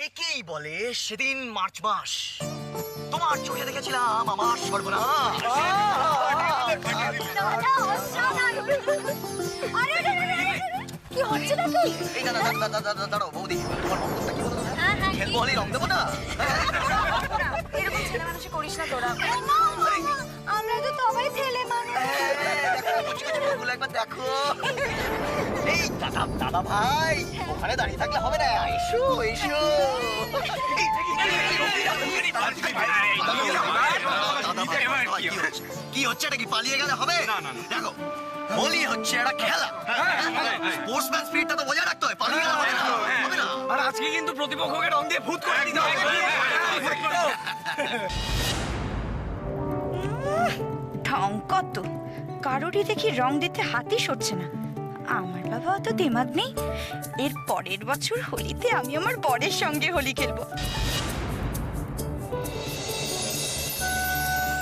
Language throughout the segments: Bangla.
একেই বলে সেদিন মার্চ মাস। তোমার চোখে দেখেছিলাম আমার সর্বনাশ। কি হচ্ছে নাকি? এই দাঁড়াও বৌদি, তোমার বক্তব্যটা কি বলো? খেলবো হলেই রং দেবো না? এরকম ছেলে মানুষে করিস না তোরা। আমরা তো সবাই ছেলে মানুষ। একবার দেখো। এই দাদা ভাই, ওখানে দাঁড়িয়ে থাকলে হবে না, এসো এসো। কি হচ্ছে এটা? কি পালিয়ে গেলে হবে? দেখো, হোলি হচ্ছে একটা খেলা, স্পোর্টসম্যান স্পিরিটটা তো বজায় রাখতে হয়, পালিয়ে গেলে হবে না। আর আজকে কিন্তু প্রতিপক্ষকে রং দিয়ে ভূত করে দিতে হবে। ঢং কত, কারোরই দেখি রং দিতে হাতই সরছে না। আমার বাবা অত দিমাগ নেই। এর পরের বছর হোলিতে আমি আমার বরের সঙ্গে হোলি খেলবো।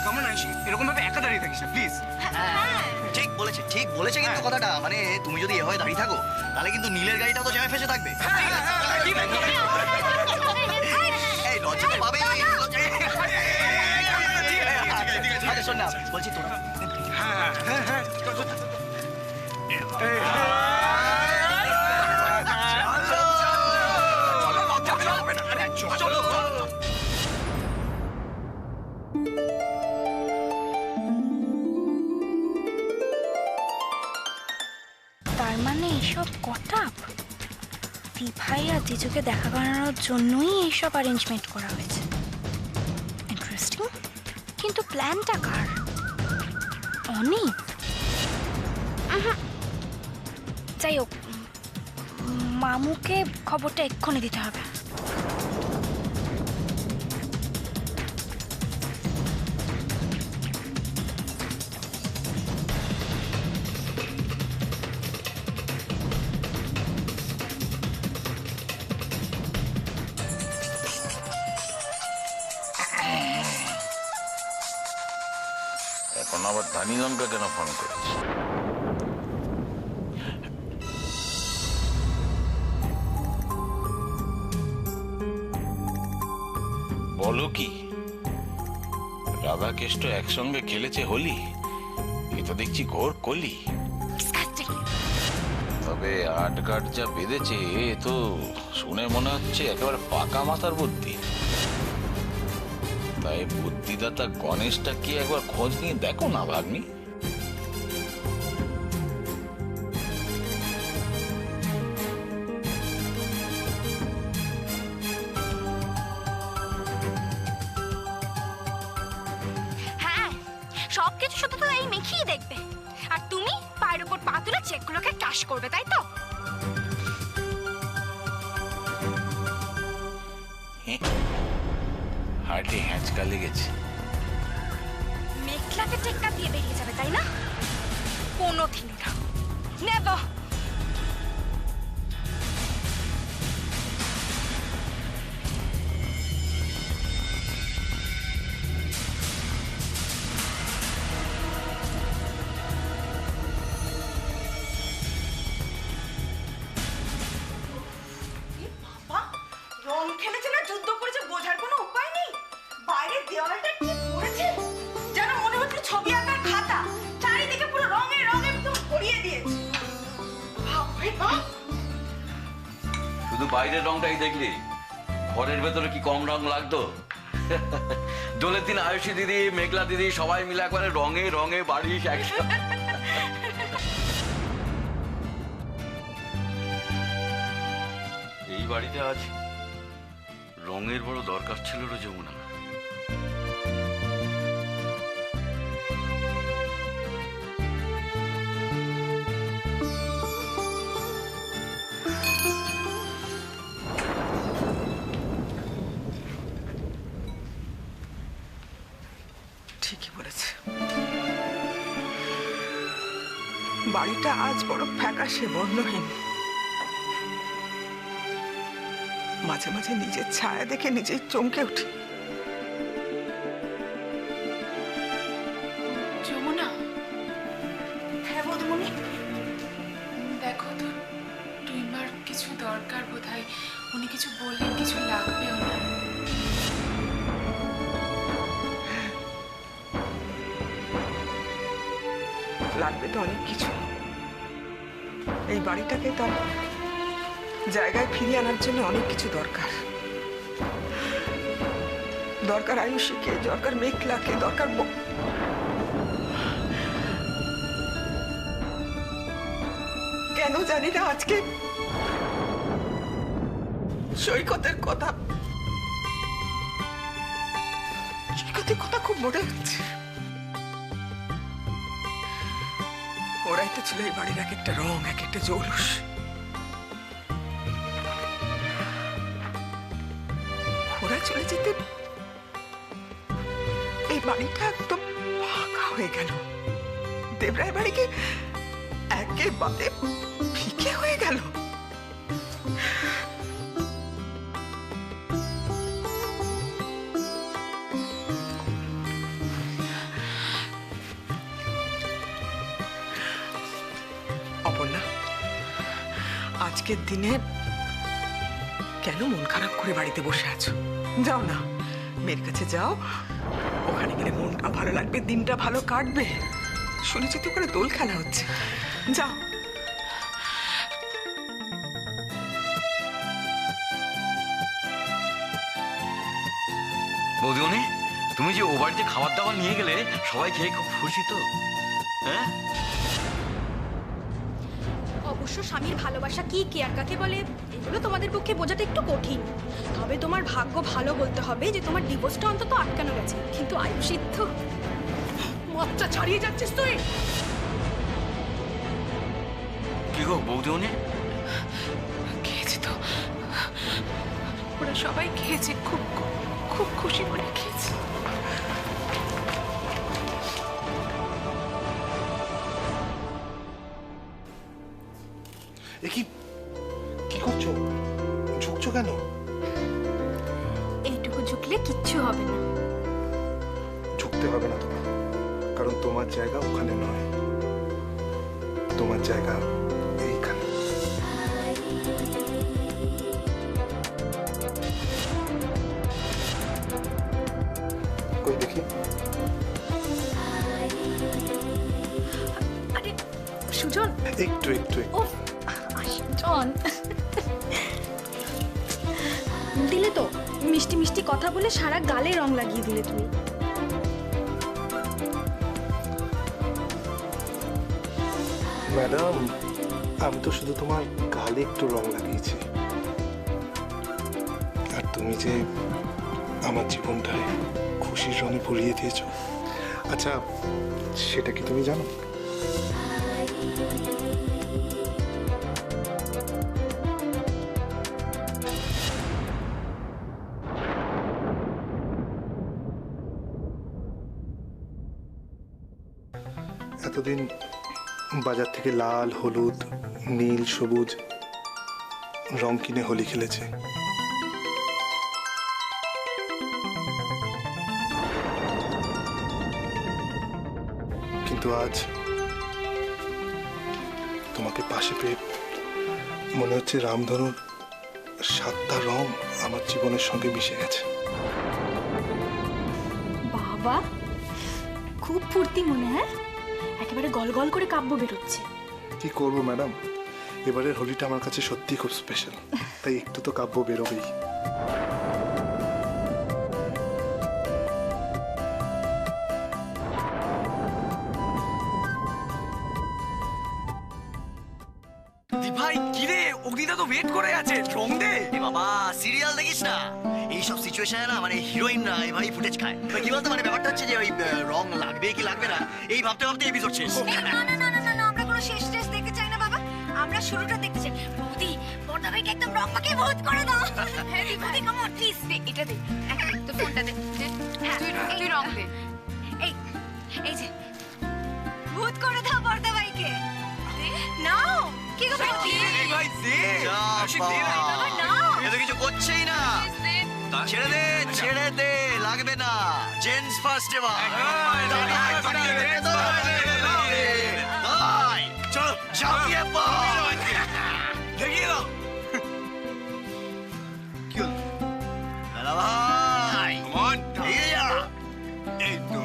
কেমন আইসি, এরকম ভাবে একা দাঁড়িয়ে থাকিস না প্লিজ। ঠিক বলেছে কিন্তু কথাটা, মানে তুমি যদি এভাবে দাঁড়িয়ে থাকো তাহলে কিন্তু নীলের গাড়িটা তো জ্যামে ফেসে থাকবে। এই লজ্জা তো পাবেই। আচ্ছা শোন না, বলছি তোরা তার মানে এইসব কথা ভাই আর জিজুকে দেখা করানোর জন্যই এইসব অ্যারেঞ্জমেন্ট করা হয়েছে। ইন্টারেস্টিং, কিন্তু প্ল্যানটা কার? অনেক। যাই হোক, মামুকে খবরটা এক্ষুনি দিতে হবে। এখন আবার ধানিলঙ্কা কেন ফোন করেছে? বলো কি, রাধাকেষ্ট একসঙ্গে খেলেছে হোলি? এ তো দেখছি ঘোর কলি। তবে আটঘাট যা বেঁধেছে এ তো শুনে মনে হচ্ছে একেবারে পাকা মাথার বুদ্ধি। তাই বুদ্ধিদাতা গণেশটা কি একবার খোঁজ নিয়ে দেখো না ভাগ্নি। হ্যাঁ, সবকিছু শুধু তো এই মেখেই দেখবে, আর তুমি পায়ের উপর পা তুলে চেকগুলোকে ক্যাশ করবে, তাই তো? হার্টে হ্যাঁচকা লেগেছে। মেঘলাকে টেক্কা দিয়ে বেরিয়ে যাবে, তাই না? কোনোদিনও না, নেভার। রং খেলেছে না যুদ্ধ করেছে বোঝার কোনো উপায় নেই। বাইরের দেওয়ালটা কি করেছে যেন মনে হচ্ছে ছবি আঁকার খাতা, চারিদিকে পুরো রঙে রঙে একদম ভরিয়ে দিয়েছে। শুধু বাইরের রংটাই দেখলি, ঘরের ভেতরে কি কম রং লাগতো? দোলের দিন আয়ুষী দিদি, মেঘলা দিদি সবাই মিলে করে রঙে রঙে বাড়ি একসাথে। এই বাড়িতে আজ রঙের বড় দরকার ছিল রে যমুনা। ঠিকই বলেছে, বাড়িটা আজ বড় ফ্যাকাশে বর্ণহীন। মাঝে মাঝে নিজের ছায়া দেখে নিজেই চমকে উঠি। যমুনা, হ্যাঁ বধুমণি, দেখো তো টুইমার কিছু দরকার বোধহয়, উনি কিছু বললেন, কিছু লাগবে। লাগবে তো অনেক কিছু। এই বাড়িটাকে তার জায়গায় ফিরিয়ে আনার জন্য অনেক কিছু দরকার। দরকার আয়ুষীকে, দরকার মেঘলাকে, দরকার কেন জানি না আজকে সৈকতের কথা খুব মনে হচ্ছে। ওরাই তো ছিল এই বাড়ির এক একটা রং, এক একটা জৌলুস। ওরা চলে যেতে এই বাড়িটা একদম ফাঁকা হয়ে গেল। দেবরায় বাড়িকে একেবারে ফিকে হয়ে গেল। অপর্ণা, আজকের দিনে কেন মন খারাপ করে বাড়িতে বসে আছো? যাও না, মেয়ের কাছে যাও। ওখানে গেলে মনটা ভালো লাগবে, দিনটা ভালো কাটবে। শুনেছি তো করে দোল খেলা হচ্ছে, যাও। বৌদিমণি, তুমি যে ও বাড়িতে খাবার দাবার নিয়ে গেলে সবাই খেয়ে খুব খুশি তো? হ্যাঁ, অবশ্য স্বামীর ভালোবাসা কি কে আর কাকে বলে এগুলো তোমাদের পক্ষে বোঝাটা একটু কঠিন। তবে তোমার ভাগ্য ভালো বলতে হবে যে তোমার ডিভোর্সটা অন্তত আটকানো গেছে। কিন্তু আয়ুষীর তো মাত্রা ছাড়িয়ে যাচ্ছিস তুই। কি গো বৌদিমণি? খেয়েছি তো, ওরা সবাই খেয়েছে, খুব খুব খুশি করে খেয়েছে। কি করছো? ঝুঁকছো কেন? এইটুকু ঝুঁকলে কিচ্ছু হবে না। ঝুঁকতে হবে না তোমার, কারণ তোমার জায়গা ওখানে নয়, তোমার জায়গা এইখানে। কই দেখি। আরে সুজন, একটু একটু ও সুজন, দিলে তো মিষ্টি মিষ্টি কথা বলে সারা গালে রং লাগিয়ে দিলে তুমি। ম্যাডাম, আমি তো শুধু তোমার গালে একটু রং লাগিয়েছি, আর তুমি যে আমার জীবনটায় খুশির রঙে ভরিয়ে দিয়েছো। আচ্ছা, সেটা কি তুমি জানো? এতদিন বাজার থেকে লাল, হলুদ, নীল, সবুজ রং কিনে হোলি খেলেছে। কিন্তু আজ তোমাকে পাশে পেয়ে মনে হচ্ছে রামধনুর 7টা রং আমার জীবনের সঙ্গে মিশে গেছে। বাবা, খুব ফুর্তি মনে হয়, একেবারে গল গল করে কাব্য বেরোচ্ছে। কি করবো ম্যাডাম, এবারের হোলিটা আমার কাছে সত্যি খুব স্পেশাল, তাই একটু তো কাব্য বেরোবেই। ভাই কিরে, অগ্নিদা তো ওয়েট করে আছে, রং দে। বাবা, সিরিয়াল দেখিস না? এইসব সিচুয়েশনে না মানে হিরোইনরা এভাবেই ফুটেজ খায়। কি বলতো, মানে ব্যাপারটা হচ্ছে যে ওই রং লাগবে কি লাগবে না এই ভাবতে ভাবতে এপিসোড শেষ। না, আমরা কোনো শেষ দেখতে চাই না বাবা, আমরা শুরুটা দেখতে চাই। বৌদি, বড়দা ভাইকে একদম রং মাখিয়ে ভূত করে দাও। হ্যাঁ বৌদি, কাম অন প্লিজ, এটা দে, তো ফোনটা দে। হ্যাঁ, তুই রং দে। এই যে ভূত করে দাও বড়দা ভাইকে। নাও, কি গো ভাই? ভাই দে, বাবা, নাও, এ তো কিছু করছেই না। ছেড়ে দে, লাগবে না। জেন্টস ফার্স্ট এবার। চলো ঝাঁপিয়ে পড়। দেখিয়ে দাও। কি হলো দাদা ভাই? কমন, এই যা। এই তো।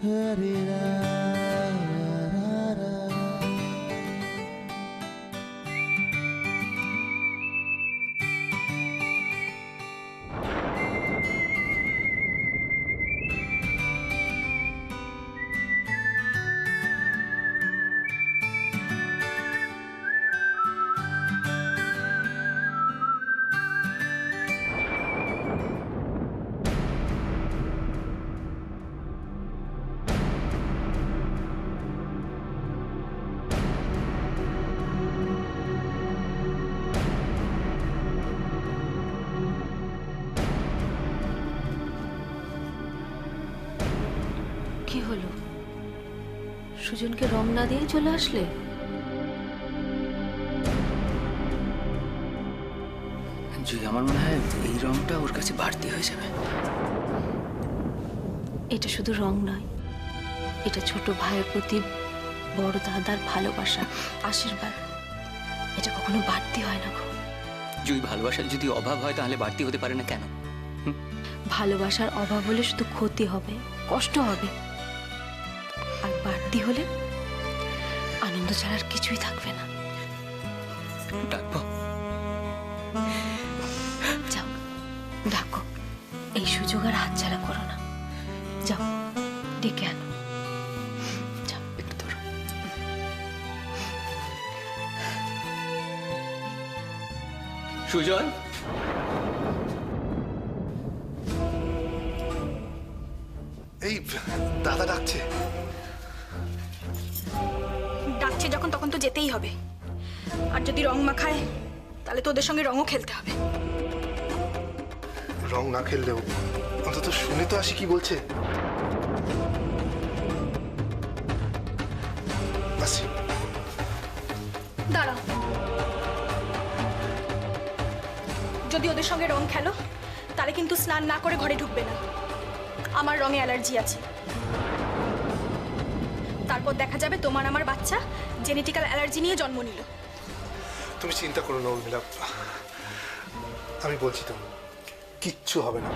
কি হলো? সুজনকে রং না দিয়ে চলে আসলে? জুই, আমার মনে হয় এই রংটা ওর কাছে বাড়তি হয়ে যাবে। এটা শুধু রং নয়, এটা ছোট ভাইয়ের প্রতি বড় দাদার ভালোবাসা, আশীর্বাদ। এটা কখনো বাড়তি হয় না গো। জুই, ভালোবাসার যদি অভাব হয় তাহলে বাড়তি হতে পারে না কেন? ভালোবাসার অভাব হলে শুধু ক্ষতি হবে, কষ্ট হবে। আর বাড়তি হলে আনন্দ ছাড়া আর কিছুই থাকবে না। ডাকবো? যাও, ডাকো। এই সুযোগ আর হাতছাড়া করো না। যাও, ডেকে আনো। যাও, একটু ধরো। সুজন, এই দাদা ডাকছে। ডাকছে যখন তখন তো যেতেই হবে। আর যদি রং মাখায় তাহলে তোদের সঙ্গে রঙও খেলতে হবে। রং না খেললেও অন্তত শুনে তো আসি কি বলছে। আসি। দাঁড়াও, যদি ওদের সঙ্গে রং খেলো তাহলে কিন্তু স্নান না করে ঘরে ঢুকবে না। আমার রঙে অ্যালার্জি আছে। তারপর দেখা যাবে তোমার আমার বাচ্চা জেনেটিক্যাল অ্যালার্জি নিয়ে জন্ম নিল। তুমি চিন্তা করো না উর্মিলা, আমি বলছি তো কিচ্ছু হবে না।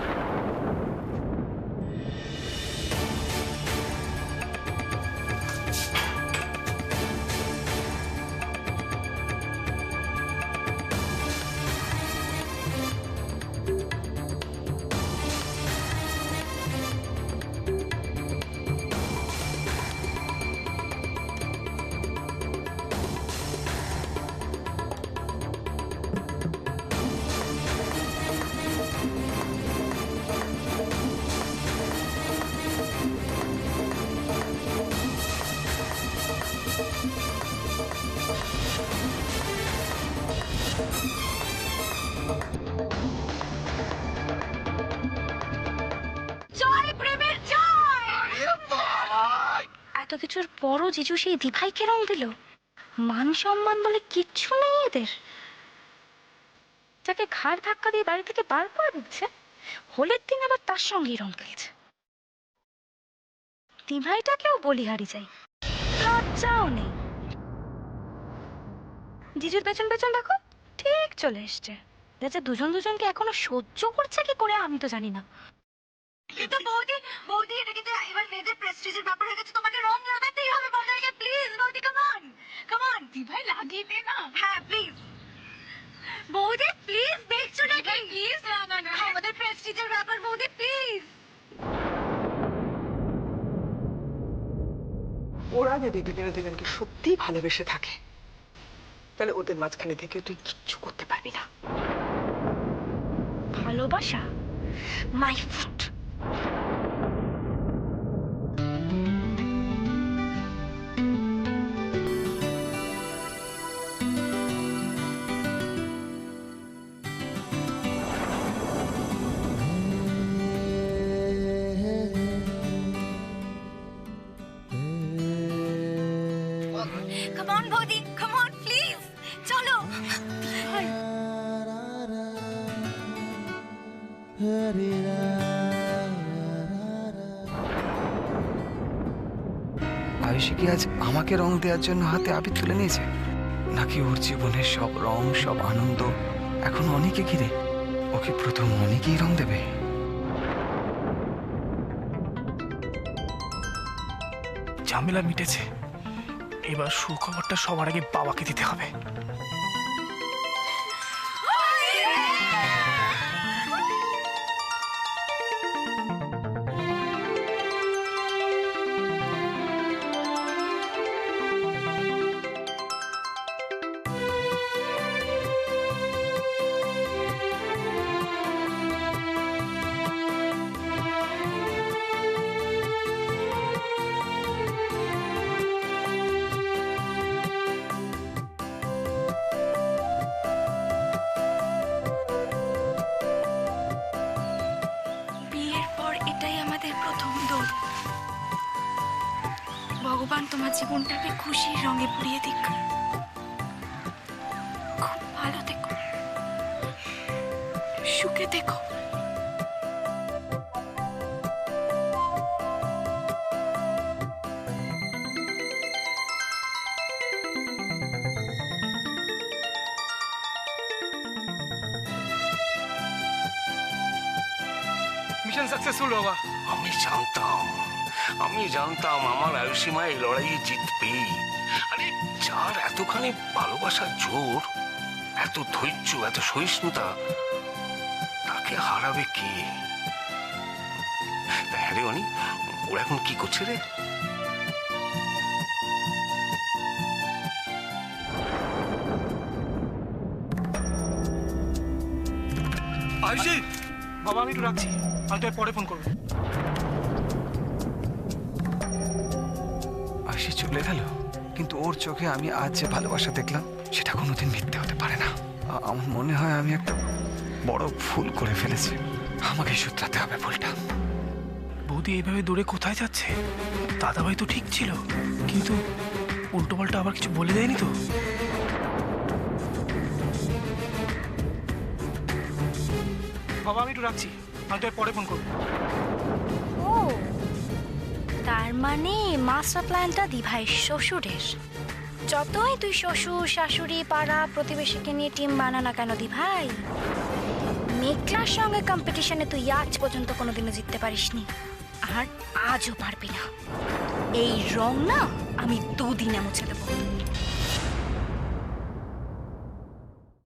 এত কিছুর পরও জিজু সেই দিভাইকে রং দিল? মান সম্মান বলে কিচ্ছু নেই এদের। যাকে ঘাড় ধাক্কা দিয়ে বাড়ি থেকে বার করে দিচ্ছে, হোলির দিন আবার তার সঙ্গেই রং খেলছে। দিভাইটাকেও বলিহারি যাই, লজ্জাও নেই। জিজুর পেছন পেছন দেখো, ঠিক চলে এসছে। দেখছে দুজন দুজনকে এখনো সহ্য করছে কি করে আমি তো জানি না। কিন্তু বৌদি, বৌদি এটা কিন্তু এবার মেয়েদের প্রেস্টিজের ব্যাপার হয়ে গেছে। তোমাকে রং লাগাতেই হবে বৌদিকে। প্লিজ বৌদি, কাম অন, কাম অন। দিভাই লাগিয়ে দে না। হ্যাঁ প্লিজ বৌদি, প্লিজ। দেখছো নাকি? প্লিজ না, আমাদের প্রেস্টিজের ব্যাপার বৌদি, প্লিজ। ওরা যদি দুজনে দুজনকে সত্যিই ভালোবেসে থাকে তাহলে ওদের মাঝখানে থেকে তুই কিচ্ছু করতে পারবি না। ভালোবাসা my foot. Come on, body. Come on, please. চলো। আয়ুষী কি আজ আমাকে রং দেওয়ার জন্য হাতে আবির তুলে নিয়েছে, নাকি ওর জীবনের সব রং, সব আনন্দ এখন অনেকে ঘিরে? ওকে প্রথম অনেকেই রং দেবে। ঝামেলা মিটেছে। এবার সুখবরটা সবার আগে বাবাকে দিতে হবে। ভগবান তোমার জীবনটাকে খুশির রঙে ভরিয়ে দিক। খুব ভালো থেকো, সুখে থেকো। মিশন সাকসেসফুল বাবা। আমি জানতাম আমার আয়ুষী মা এই লড়াইয়ে জিতবে। আরে যার এতখানি ভালোবাসার জোর, এত ধৈর্য, এত সহিষ্ণুতা, তাকে হারাবে কে? হ্যাঁ রে অনি, ওরা এখন কি করছে রে? আয়ুষী, বাবা আমি একটু রাখছি, আমি তোর পরে ফোন করবো। আয়ুষী চলে গেল, কিন্তু ওর চোখে আমি আজ যে ভালোবাসা দেখলাম সেটা কোনোদিন মিথ্যে হতে পারে না। আমার মনে হয় আমি একটা বড় ভুল করে ফেলেছি, আমাকে শুধরাতে হবে ভুলটা। বৌদি এইভাবে দূরে কোথায় যাচ্ছে? দাদাভাই তো ঠিক ছিল, কিন্তু উল্টো পাল্টা আবার কিছু বলে দেয়নি তো? বাবা আমি একটু রাখছি, আমি তোর পরে ফোন করবো। ও তার মানে মাস্টার প্ল্যানটা দিভাই শ্বশুরের। যতই তুই শ্বশুর শাশুড়ি পাড়া প্রতিবেশীকে নিয়ে টিম বানা না কেন দিভাই, মেঘলার সঙ্গে কম্পিটিশনে তুই আজ পর্যন্ত কোনোদিনও জিততে পারিসনি, আর আজও পারবি না। এই রং না আমি 2 দিনে মুছে দেবো।